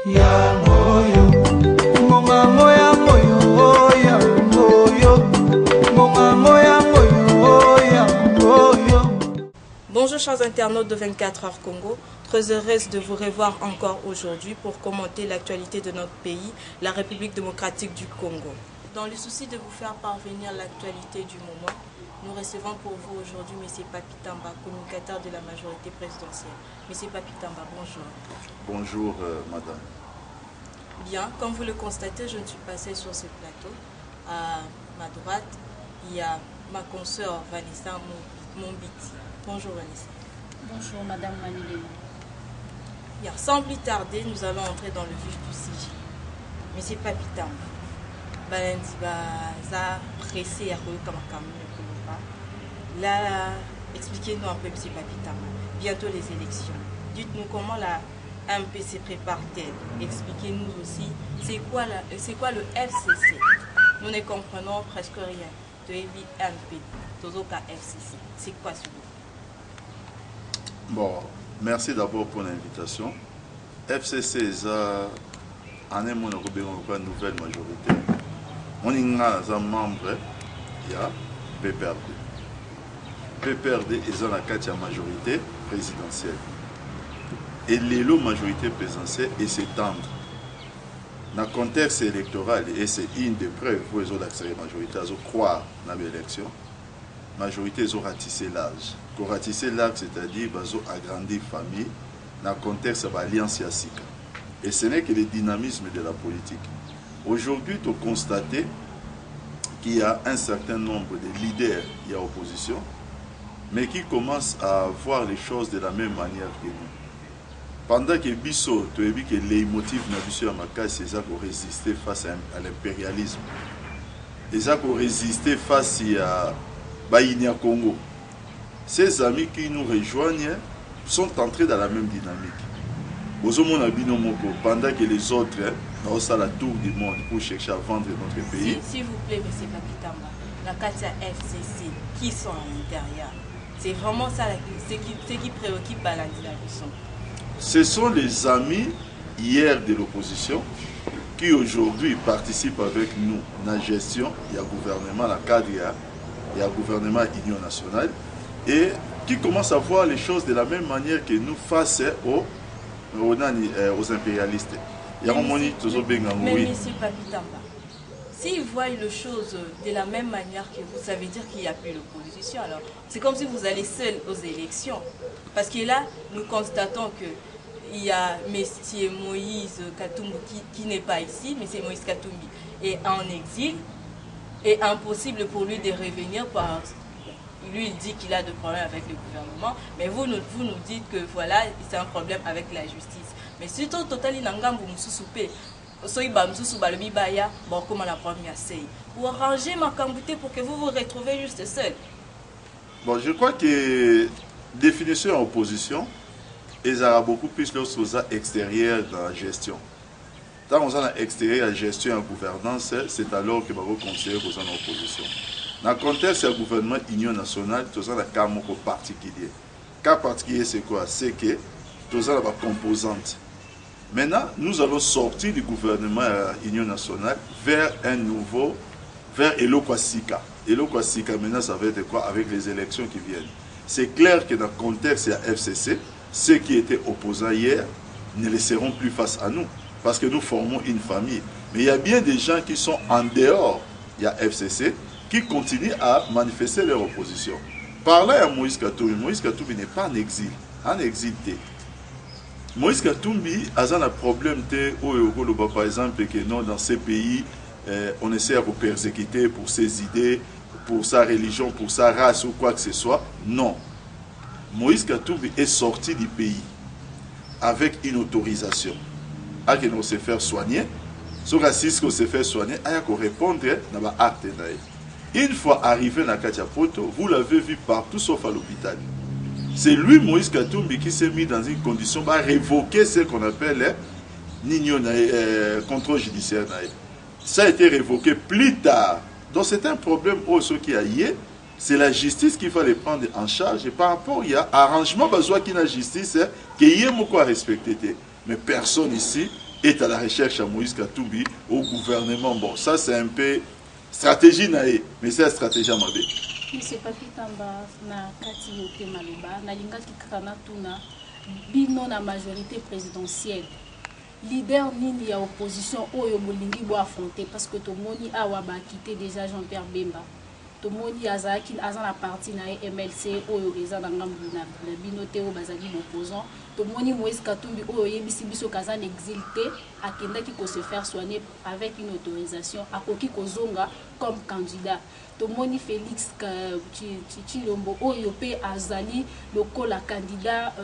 Bonjour chers internautes de 24 heures Congo, très heureuse de vous revoir encore aujourd'hui pour commenter l'actualité de notre pays, la République démocratique du Congo. Dans le souci de vous faire parvenir l'actualité du moment, nous recevons pour vous aujourd'hui M. Papi Tamba, communicateur de la majorité présidentielle. M. Papi Tamba, bonjour. Bonjour madame. Bien, comme vous le constatez, je ne suis pas seule sur ce plateau. À ma droite, il y a ma consoeur Vanessa Mombiti. Bonjour Vanessa. Bonjour Madame Manilema. Bien, sans plus tarder, nous allons entrer dans le vif du sujet. Monsieur Papi Tamba, Balendi Baza pressé à là, expliquez-nous un peu Monsieur Papi Tamba. Bientôt les élections. Dites-nous comment la MP se prépare-t-elle. Expliquez-nous aussi c'est quoi le FCC. Nous ne comprenons presque rien. De MP, Tozoka FCC. C'est quoi ce mot? Bon, merci d'abord pour l'invitation. FCC est une nouvelle majorité. On est un membre, il y a PPRD. PPRD est dans la majorité présidentielle. Et l'élo majorité présidentielle est s'étendre. Dans le contexte électoral, et c'est une des preuves pour les autres majorité, à croire dans l'élection, la majorité a ratissé l'âge. Pour ratisser l'arc, c'est-à-dire agrandir la famille dans le contexte de l'alliance yassika. Et ce n'est que le dynamisme de la politique. Aujourd'hui, tu as constaté qu'il y a un certain nombre de leaders, il y a opposition, mais qui commencent à voir les choses de la même manière que nous. Pendant que Bissot, tu as vu que les motifs de Amaka, c'est ça pour résister face à l'impérialisme. Et ça pour résister face à Baïnia Congo. Ces amis qui nous rejoignent sont entrés dans la même dynamique. Pendant que les autres ont la tour du monde pour chercher à vendre notre pays. S'il vous plaît, M. Papi Tamba, la Katia FCC, qui sont à l'intérieur, c'est vraiment ça ce qui préoccupe Balandi la leçon. Ce sont les amis hier de l'opposition qui aujourd'hui participent avec nous dans la gestion. Il y a le gouvernement, la cadre, il y a le gouvernement Union nationale. Et qui commence à voir les choses de la même manière que nous face aux impérialistes. Il y a un moment mais M. Papi Tamba, s'ils voient les choses de la même manière que vous, ça veut dire qu'il n'y a plus l'opposition. Alors, c'est comme si vous allez seul aux élections. Parce que là, nous constatons qu'il y a M. Moïse Katumbi qui n'est pas ici, M. Moïse Katumbi est en exil, et impossible pour lui de revenir par... Lui, il dit qu'il a des problèmes avec le gouvernement, mais vous nous dites que voilà, c'est un problème avec la justice. Mais surtout, total, il comment la première pour arranger ma cambouté pour que vous vous retrouviez juste seul. Bon, je crois que définition en opposition, ils ont beaucoup plus lorsqu'on est extérieur dans la gestion. Quand on est extérieur à la gestion et à la gouvernance, c'est alors que vous conseillez qu'on est en opposition. Dans le contexte du gouvernement Union nationale, nous avons un cas particulier. Le cas particulier, c'est quoi? C'est que nous avons une composante. Maintenant, nous allons sortir du gouvernement Union nationale vers un nouveau, vers Elokwasika. Elokwasika, maintenant, ça va être quoi avec les élections qui viennent? C'est clair que dans le contexte de la FCC, ceux qui étaient opposants hier ne laisseront plus face à nous. Parce que nous formons une famille. Mais il y a bien des gens qui sont en dehors de la FCC, qui continuent à manifester leur opposition. Parlant à Moïse Katumbi n'est pas en exil. En exil. Moïse Katumbi a un problème, par exemple, que non, dans ces pays, on essaie de persécuter pour ses idées, pour sa religion, pour sa race ou quoi que ce soit. Non. Moïse Katumbi est sorti du pays avec une autorisation. À qu'il se faire soigner. Si on se fait soigner, il faut répondre à l'acte. Une fois arrivé dans Katiapoto, vous l'avez vu partout sauf à l'hôpital. C'est lui, Moïse Katumbi, qui s'est mis dans une condition de révoquer ce qu'on appelle contrôle judiciaire. Ça a été révoqué plus tard. Donc c'est un problème aussi qui a lié. C'est la justice qu'il fallait prendre en charge. Et par rapport, il y a arrangement besoin qu'il y ait la justice, qu'il y ait beaucoup à respecter. Mais personne ici est à la recherche à Moïse Katumbi au gouvernement. Bon, ça c'est un peu stratégie naïe, mais c'est la stratégie à Mabé. Monsieur Papi Tamba na kati yote maloba na linga kikana tuna bino na majorité présidentielle. Leader nini ya opposition oyo bolingi bo affronter parce que tomoni awa ba quitté déjà Jean-Pierre Bemba. Tomoni azaki azana parti na MLC oyo eza na ngambu na bino te o bazali opposant. Tomoni Moïse Katumbi oyo yebisi biso kazan exilté akendaki ko se faire soigner avec une autorisation akoki kozonga comme candidat. Tomoni Félix Tshilombo oyo pe azali lokola candidat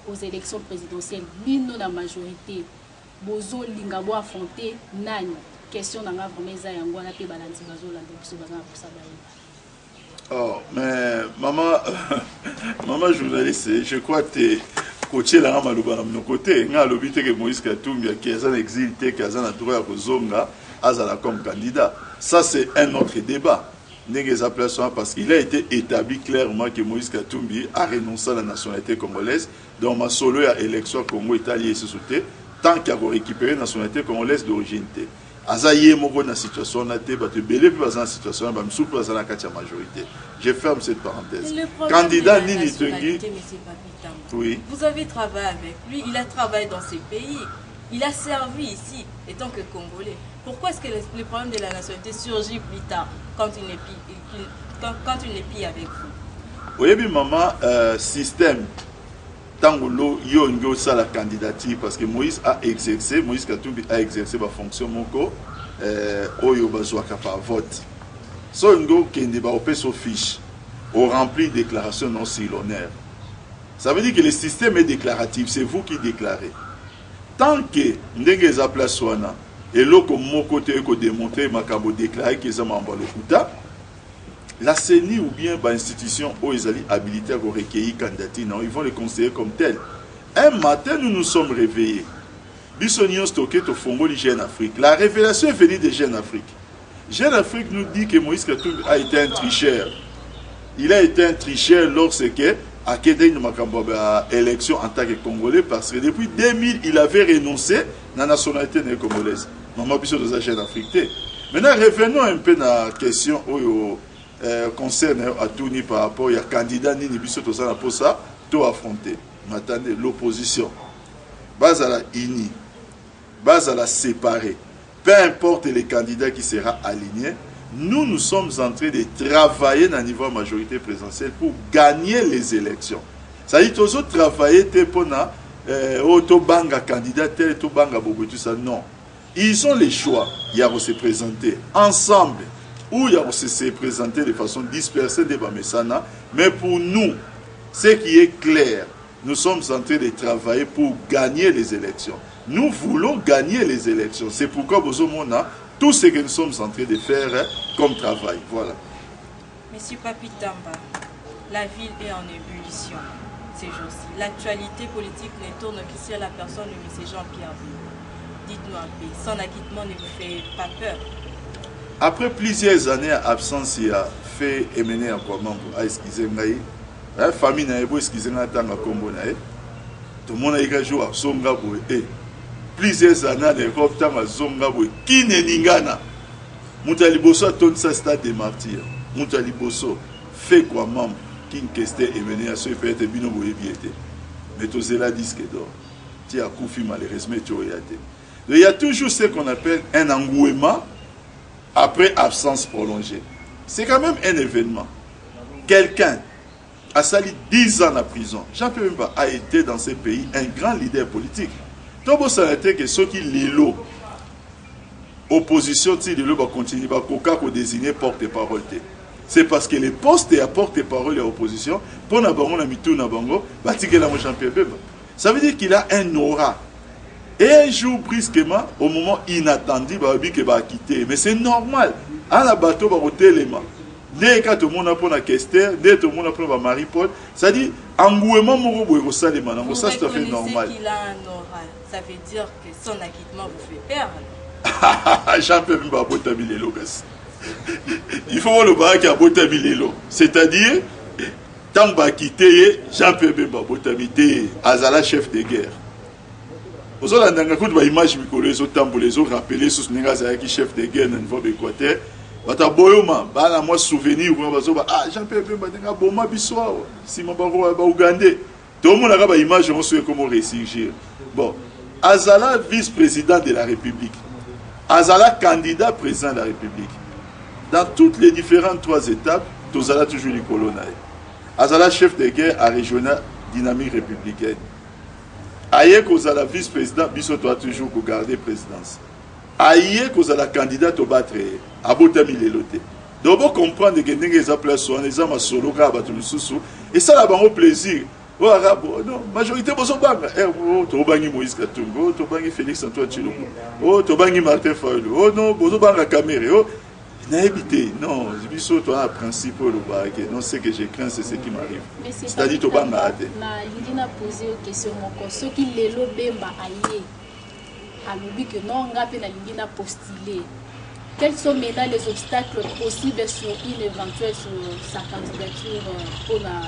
aux élections présidentielles bino na majorité bozo linga bo affronter nani question na nga vraiment eza yango na pe balandi bazo landa biso bazana pour ça baïba. Oh, mais maman journaliste, je crois que coaché la malouba de mon côté. Nga l'obité que Moïse Katumbi qui est en exil, qui est en droit à Kozonga, azala comme candidat. Ça c'est un autre débat. Parce qu'il a été établi clairement que Moïse Katumbi a renoncé à la nationalité congolaise. Donc ma solo à l'élection Congo-Italie et sous-souté, tant qu'il a récupéré la nationalité congolaise d'origine. Azaye moko na situation na te bato belé puis dans situation ba msouple dans la majorité. Je ferme cette parenthèse. Candidat Nini Tengi. Oui. Vous avez travaillé avec lui, il a travaillé dans ces pays. Il a servi ici étant que Congolais. Pourquoi est-ce que le problème de la nationalité surgit plus tard quand il n'est plus avec vous? Oui, mais maman système Tangolo yo ça la candidature parce que Moïse Katumbi a exercé ma fonction moko oyo bazwaka par vote. So ngo kende ba opé so fiche au rempli déclaration non sillonnaire. Ça veut dire que le système est déclaratif, c'est vous qui déclarez. Tant que ndenge za place wana et loko moko te ko démontrer makabo déclarer que ça mamba lokuta la CENI ou bien l'institution où ils allaient habiliter à recueillir candidature, non, ils vont les considérer comme tel. Un matin, nous nous sommes réveillés. Bissonion stocké au Fongo de Jeune Afrique. La révélation est venue de Jeune Afrique. Jeune Afrique nous dit que Moïse Katumbi a été un tricheur. Il a été un tricheur lorsque a quitté une élection en tant que Congolais parce que depuis 2000, il avait renoncé à la nationalité congolaise. Maman Bissot de Jeune Afrique. Maintenant, revenons un peu à la question où concerne à Touni par rapport à candidat ni biso to ça pour ça to affronter m'attendez l'opposition base à la unie base à la séparer peu importe les candidats qui sera aligné nous sommes en train de travailler dans le niveau majorité présidentielle pour gagner les élections ça dit toujours travailler pour na auto banga candidat tel to banga bobo tout ça non ils ont les choix il y a se présenter ensemble où il y a aussi se présenter de façon dispersée des Bamessana. Mais pour nous, ce qui est clair, nous sommes en train de travailler pour gagner les élections. Nous voulons gagner les élections. C'est pourquoi vous avez tout ce que nous sommes en train de faire comme travail. Voilà. Monsieur Papi Tamba, la ville est en ébullition ces jours-ci. L'actualité politique ne tourne qu'ici à la personne de M. Jean-Pierre Bemba. Dites-nous un peu, son acquittement ne vous fait pas peur? Après plusieurs années d'absence, il a fait émener encore membre à Esquizengaï. La famille n'a pas Esquizengaï dans le Congo. Tout le monde a eu jour à Zongaboué. Plusieurs années d'Europe dans le Zongaboué. Qui n'est n'ingana? Moutaliboso a tourné sa stade de martyr. Moutaliboso fait quoi membre qui question émené à ce peut-être binoboué biété. Mais tout cela disque d'or. Tu as Koufi malheureusement tu as été. Il y a toujours ce qu'on appelle un engouement. Après absence prolongée. C'est quand même un événement. Quelqu'un a sali 10 ans en prison. Jean-Pierre Bemba a été dans ce pays un grand leader politique. Tobo s'arrêter que ceux qui l'élo, opposition, si l'élo va continuer, va désigner porte-parole. C'est parce que les postes à porte-parole et opposition, pour n'abango na mitou n'abango, va tirer la Jean-Pierre Bemba. Ça veut dire qu'il a un aura. Et un jour, brusquement, au moment inattendu, il va quitter. Mais c'est normal. À la bateau, il va ôter les mains. Dès que tout le monde a pris la question, dès que tout le monde a pris Marie-Paul, ça dit, engouement, ça c'est tout à fait normal. Qu'il a un aura, ça veut dire que son acquittement vous fait perdre. Jean-Pierre Bemba a botamé les lots. Il faut voir le bac qui a botamé les lots. C'est-à-dire, tant qu'il a quitté, Jean-Pierre Bemba a botamé, Azala chef de guerre. Vous avez une image les autres les autres rappeler sur ce qui chef de guerre dans le niveau d'Équateur. Bata boyoma, bana moi souvenir ah Jean-Pierre Bemba denga boma biswa si mba ba Ougandais. Tout le monde a une image on sait comment réussir. Bon, Azala vice-président de la République. Azala candidat président de la République. Dans toutes les différentes 3 étapes, Tozala toujours du colonel. Azala chef de guerre à régional dynamique républicaine. Aïe Kozala vice-président, biso doit toujours garder présidence. Aïe Kozala candidat au battre, abotami leloté. Donc vous comprenez que les place sont les hommes solo et ça là bon plaisir. Oh non, majorité bozo banga. To bangi Moïse Katumbo, to bangi Félix Antoine Tshilombo. Oh to bangi Martin Fayulu. Oh non, bozo banga Caméré. Oh n'a évité. Non, biso to un principe le barake. Non, ce que je crains c'est ce qui m'arrive. C'est-à-dire to banga ate. Na lingina poser une question moko. Ce qui lelo bemba aïe. Alobi que non ngape na lingina postuler. Quels sont maintenant les obstacles possibles sur une éventuelle sur sa candidature pour la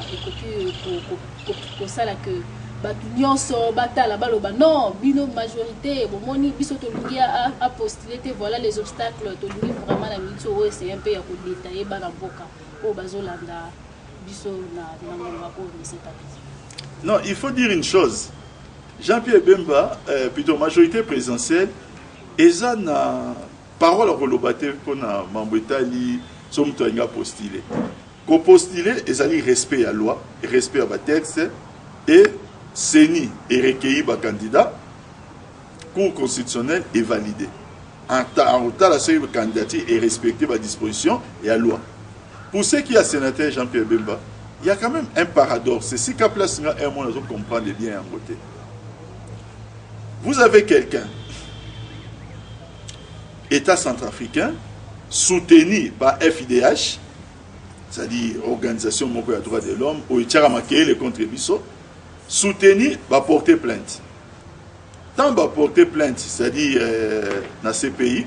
pour ça là que l'union so batala baloba non bino majorité bon moni biso to lungi a postuler voilà les obstacles to lungi vraiment la minute c'est un peu ya ko détailler bana boka o bazolanda biso na ngoma ko c'est pas. Non, il faut dire une chose. Jean-Pierre Bemba plutôt majorité présidentielle eza na parole à relobate pour na mambetali somme to nga postuler. Ko postuler ezali respect à loi, respect à texte et CENI et recueilli par candidat, Cour constitutionnelle est validé. En temps, la série de candidature est respectée par disposition et à loi. Pour ceux qui a sénateur Jean-Pierre Bemba, il y a quand même un paradoxe. C'est si qu'à place un monde comprendre les liens en côté. Vous avez quelqu'un, État centrafricain, soutenu par FIDH, c'est-à-dire Organisation Moko ya droit de l'homme, où il tient à maquiller les contre-bissos, soutenu va porter plainte. Tant va porter plainte, c'est-à-dire dans ces pays,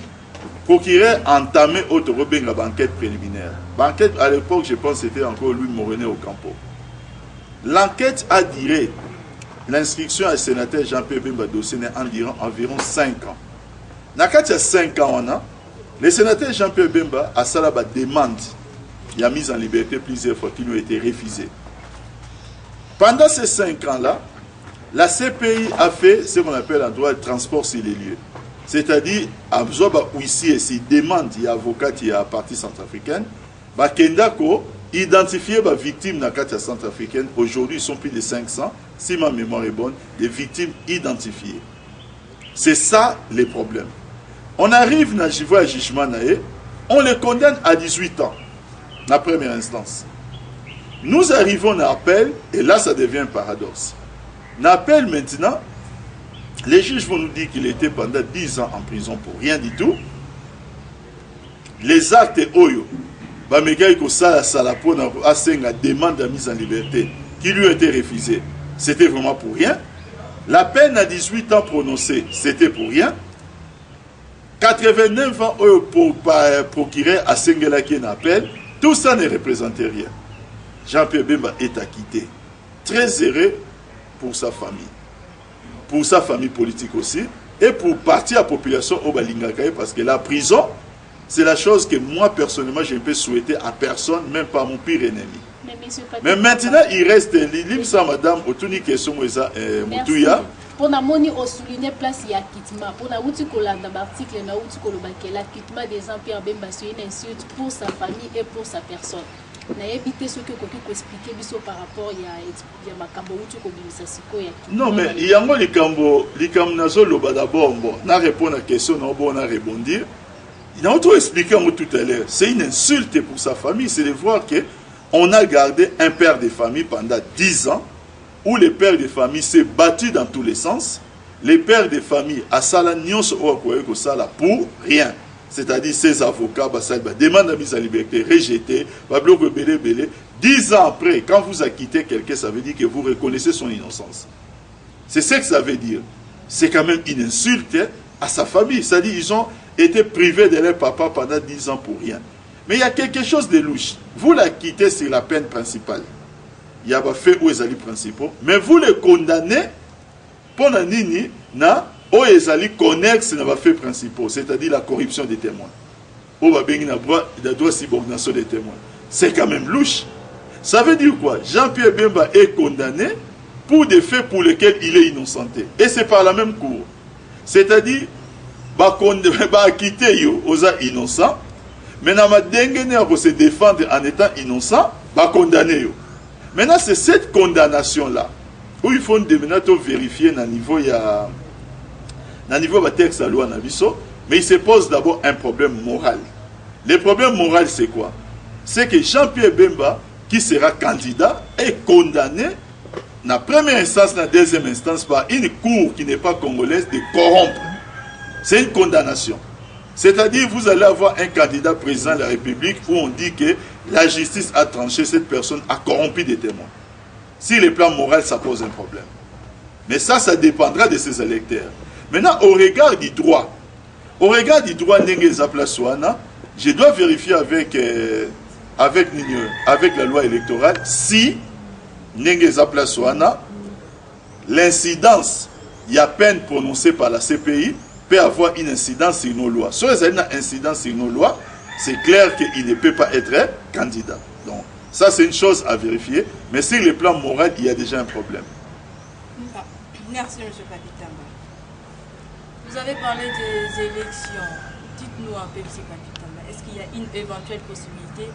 procureur entamé autre la banquette préliminaire. Banquette, à l'époque, je pense que c'était encore Louis Morenet au Campo. L'enquête a duré, l'inscription à sénateur Jean-Pierre Bemba dossier environ 5 ans. Dans il y a 5 ans, le sénateur Jean-Pierre Bemba a fait la demande. Il a mis en liberté plusieurs fois qui lui ont été refusés. Pendant ces 5 ans-là, la CPI a fait ce qu'on appelle un droit de transport sur les lieux. C'est-à-dire, ici et si demande, il y a avocat, il y a partie centrafricaine, Kendako identifier les victimes dans la carte centrafricaine. Aujourd'hui, ils sont plus de 500, si ma mémoire est bonne, des victimes identifiées. C'est ça les problèmes. On arrive dans le jugement, on les condamne à 18 ans, la première instance. Nous arrivons à l'appel, et là ça devient un paradoxe. L'appel maintenant, les juges vont nous dire qu'il était pendant 10 ans en prison pour rien du tout. Les actes Oyo, la demande de mise en liberté qui lui a été refusée, c'était vraiment pour rien. La peine à 18 ans prononcée, c'était pour rien. 89 ans pour procurer à Sengela qui est en appel, tout ça ne représentait rien. Jean-Pierre Bemba est acquitté. Très heureux pour sa famille politique aussi, et pour partie à la population au Balingakaï, parce que la prison, c'est la chose que moi personnellement je ne peux souhaiter à personne, même pas à mon pire ennemi. Mais maintenant il reste l'imsa madame Otuni question Moutouya. Pour la moni au souligner place il y a acquittement. Pour la outil kolanda l'article na outil kolobake l'acquittement des Jean-Pierre Bemba c'est une insulte pour sa famille et pour sa personne. Na éviter ce que koki ko expliquer biso par rapport il y a makambo outil ko bimisa siko ya. Non mais il y a ngo likambo nazo loba d'abord bon na répondre à question na bon na rebondir. Il a auto expliqué tout à l'heure, c'est une insulte pour sa famille, c'est de voir que on a gardé un père de famille pendant 10 ans, où le père de famille s'est battu dans tous les sens. Les pères de famille à Salanios pour rien. C'est-à-dire ses avocats, demande la mise en liberté, rejeté, 10 ans après, quand vous acquittez quelqu'un, ça veut dire que vous reconnaissez son innocence. C'est ce que ça veut dire. C'est quand même une insulte à sa famille. C'est-à-dire qu'ils ont été privés de leur papa pendant 10 ans pour rien. Mais il y a quelque chose de louche. Vous la quittez sur la peine principale. Il y a pas fait où les alliés principaux. Mais vous les condamnez pour la nini na où ils allaient connaître les faits principaux, c'est-à-dire la corruption des témoins. Où va bien la droit subordination des témoins. C'est quand même louche. Ça veut dire quoi? Jean-Pierre Bemba est condamné pour des faits pour lesquels il est innocenté. Et c'est par la même cour. C'est-à-dire, quitter yo aux innocents, mais dans ma dengue pour se défendre en étant innocent, condamner yo. Maintenant, c'est cette condamnation-là où il faut vérifier dans le niveau de texte à loi Nabiso, mais il se pose d'abord un problème moral. Le problème moral, c'est quoi? C'est que Jean-Pierre Bemba, qui sera candidat, est condamné dans la première instance, dans la deuxième instance, par une cour qui n'est pas congolaise de corrompre. C'est une condamnation. C'est-à-dire, vous allez avoir un candidat président de la République où on dit que la justice a tranché, cette personne a corrompu des témoins. Si le plan moral, ça pose un problème. Mais ça dépendra de ses électeurs. Maintenant, au regard du droit, je dois vérifier avec la loi électorale si l'incidence, il y a peine prononcée par la CPI, peut avoir une incidence sur nos lois. Si il y a une incidence sur nos lois, c'est clair qu'il ne peut pas être candidat. Donc, ça c'est une chose à vérifier. Mais sur le plan moral, il y a déjà un problème. Merci, M. Papitamba. Vous avez parlé des élections. Dites-nous un peu, M. Papitamba, est-ce qu'il y a une éventuelle possibilité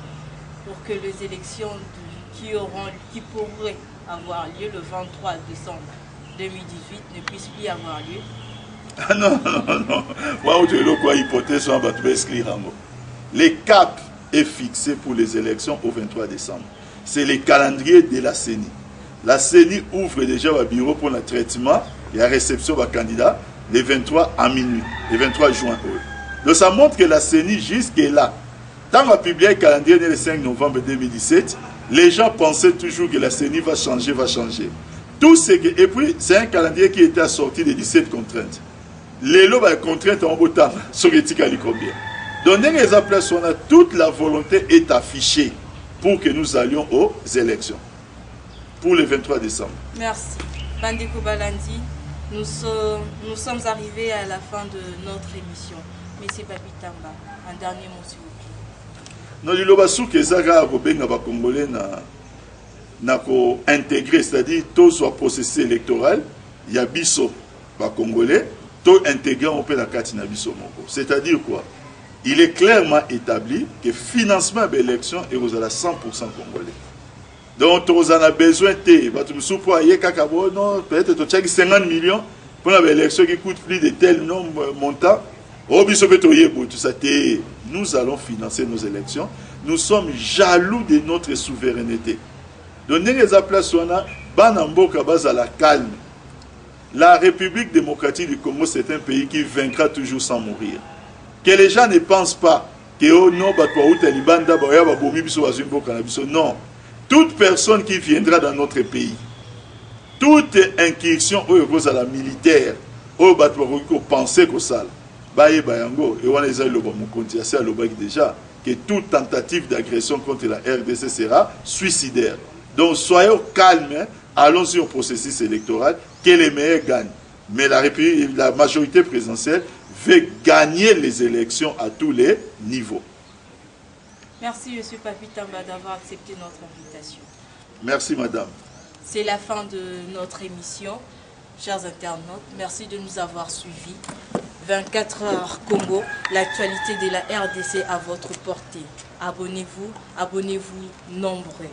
pour que les élections qui pourraient avoir lieu le 23 décembre 2018 ne puissent plus avoir lieu? Ah non. Le cap est fixé pour les élections au 23 décembre. C'est le calendrier de la CENI. La CENI ouvre déjà un bureau pour le traitement et la réception des candidats le 23 à minuit, le 23 juin. Donc ça montre que la CENI, jusque-là, quand on a publié le calendrier le 5 novembre 2017, les gens pensaient toujours que la CENI va changer. Tout ce que, et puis, c'est un calendrier qui était assorti de 17 contraintes. Les lots de contraintes en botam, sur l'éthique à combien. Donc, dans les appels, toute la volonté est affichée pour que nous allions aux élections. Pour le 23 décembre. Merci. Bandeko Balandi, nous sommes arrivés à la fin de notre émission. Monsieur Papitamba, un dernier mot s'il vous plaît. Non, il y a des gens qui Congolais intégrer, c'est-à-dire tout soit processus électoral, il y a biso Congolais, tout intégré on peut la carte biso moko. C'est-à-dire quoi? Il est clairement établi que le financement de l'élection est aux 100% congolais. Donc, on a besoin de peut-être 50 millions pour une élection qui coûte plus de tel nombre montant. Nous allons financer nos élections. Nous sommes jaloux de notre souveraineté. Donc, les appels à la calme. La République démocratique du Congo, c'est un pays qui vaincra toujours sans mourir. Que les gens ne pensent pas que non. Toute personne qui viendra dans notre pays, toute incursion aux à la militaire, aux penser que ça, déjà que toute tentative d'agression contre la RDC sera suicidaire. Donc soyons calmes, allons-y au processus électoral, que les meilleurs gagnent. Mais la majorité présidentielle veut gagner les élections à tous les niveaux. Merci, M. Papitamba, d'avoir accepté notre invitation. Merci, madame. C'est la fin de notre émission. Chers internautes, merci de nous avoir suivis. 24 heures Congo, l'actualité de la RDC à votre portée. Abonnez-vous nombreux.